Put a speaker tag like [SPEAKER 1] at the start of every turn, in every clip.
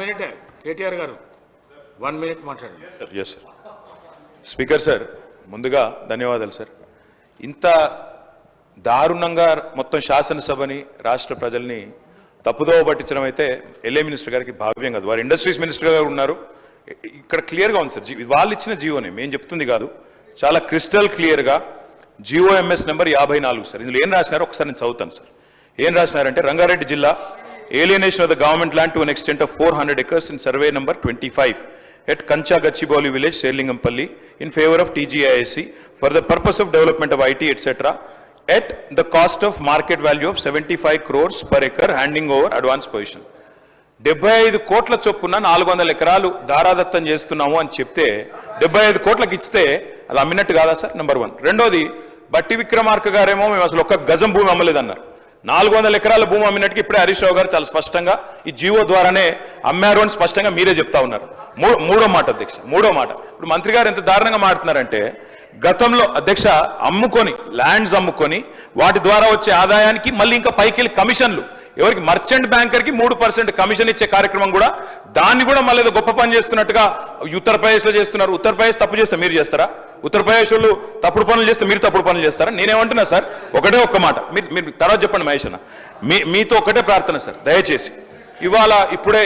[SPEAKER 1] Minute KTR గారు 1 minute మాట్లాడండి.
[SPEAKER 2] Yes sir. Speaker sir, ముందుగా ధన్యవాదాలు సార్. ఇంత దారుణంగా మొత్తం శాసనసభని రాష్ట్ర ప్రజల్ని తప్పుదోవ పట్టించడం అయితే ఎల్ఏ మినిస్టర్ గారికి భావ్యం కాదు. వారు ఇండస్ట్రీస్ మినిస్టర్ గారు ఉన్నారు. ఇక్కడ క్లియర్గా ఉంది సార్, వాళ్ళు ఇచ్చిన జీవోనే, మేము చెప్తుంది కాదు, చాలా క్రిస్టల్ క్లియర్గా GOMS నెంబర్ 54 సార్. ఇందులో ఏం రాసినారో ఒకసారి నేను చదువుతాను సార్. ఏం రాసినారంటే, రంగారెడ్డి జిల్లా alienation of the government land to an extent of 400 acres in survey number 25 at Kancha Gachibowli village, Serlingampalli, in favor of TGISC for the purpose of development of IT, etc. at the cost of market value of 75 crores per acre, handing over advance position. 75 కోట్ల చొప్పున 400 ఎకరాలు దారాదత్తం చేస్తున్నాము అని చెప్తే 75 కోట్లకు ఇస్తే అది అమ్మినట్టు కాదా సార్? నెంబర్ 1. రెండోది, బట్టి విక్రమార్క గారేమో మేము అసలు ఒక్క గజం భూమి అమ్మలేదన్నారు. 400 ఎకరాల భూమి అమ్మినట్టుగా ఇప్పుడే హరీష్ రావు గారు చాలా స్పష్టంగా ఈ జీవో ద్వారానే అమ్మారు అని స్పష్టంగా మీరే చెప్తా ఉన్నారు. మూడో మాట అధ్యక్ష, మూడో మాట, ఇప్పుడు మంత్రి గారు ఎంత దారుణంగా మాట్లాడుతున్నారంటే, గతంలో అధ్యక్ష అమ్ముకొని ల్యాండ్స్ అమ్ముకొని వాటి ద్వారా వచ్చే ఆదాయానికి మళ్ళీ ఇంకా పైకి కమిషన్లు, ఎవరికి? మర్చెంట్ బ్యాంకర్కి 3% కమిషన్ ఇచ్చే కార్యక్రమం కూడా, దాన్ని కూడా మళ్ళీ ఏదో గొప్ప పని చేస్తున్నట్టుగా ఉత్తరప్రదేశ్లో చేస్తున్నారు. ఉత్తరప్రదేశ్ తప్పు చేస్తే మీరు చేస్తారా? ఉత్తరప్రదేశ్ వాళ్ళు తప్పుడు పనులు చేస్తే మీరు తప్పుడు పనులు చేస్తారా? నేనేమంటున్నా సార్, ఒకటే ఒక్క మాట, మీరు తర్వాత చెప్పండి మహేష్ అన్న, మీతో ఒకటే ప్రార్థన సార్, దయచేసి ఇవాళ ఇప్పుడే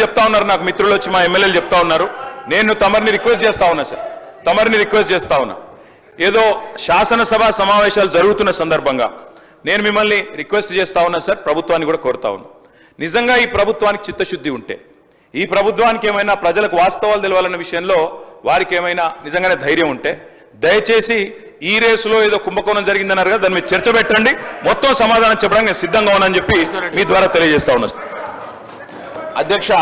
[SPEAKER 2] చెప్తా ఉన్నారు, నాకు మిత్రులు వచ్చి మా ఎమ్మెల్యేలు చెప్తా ఉన్నారు, నేను తమరిని రిక్వెస్ట్ చేస్తా ఉన్నా సార్, తమరిని రిక్వెస్ట్ చేస్తా ఉన్నా, ఏదో శాసనసభ సమావేశాలు జరుగుతున్న సందర్భంగా నేను మిమ్మల్ని రిక్వెస్ట్ చేస్తా ఉన్నా సార్, ప్రభుత్వాన్ని కూడా కోరుతా ఉన్నా, నిజంగా ఈ ప్రభుత్వానికి చిత్తశుద్ధి ఉంటే, ఈ ప్రభుత్వానికి ఏమైనా ప్రజలకు వాస్తవాలు తెలవాలన్న విషయంలో వారికి ఏమైనా నిజంగానే ధైర్యం ఉంటే, దయచేసి ఈ రేసులో ఏదో కుంభకోణం జరిగిందన్నారు కదా, దాని మీద చర్చ పెట్టండి, మొత్తం సమాధానం చెప్పడానికి నేను సిద్ధంగా ఉన్నానని చెప్పి మీ ద్వారా తెలియజేస్తా ఉన్నా.
[SPEAKER 3] అధ్యక్ష